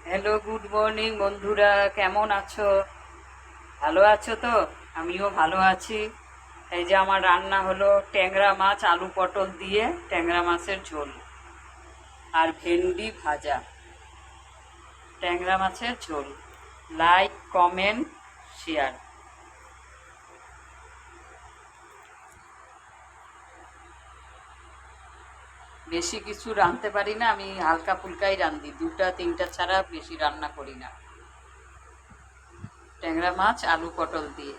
Hello, good morning বন্ধুরা, কেমন আছো? ভালো আছো তো? আমিও ভালো আছি। এই যে আমার রান্না হলো ট্যাংরা মাছ আলু পটল দিয়ে ট্যাংরা মাছের ঝোল আর ভেন্ডি ভাজা। ট্যাংরা মাছের ঝোল। Like, comment, share. বেশি কিছু রাঁধতে পারি না, আমি হালকা ফুলকাই রাঁধি, দুটা তিনটা ছাড়া বেশি রান্না করি না। ট্যাংরা মাছ আলু পটল দিয়ে।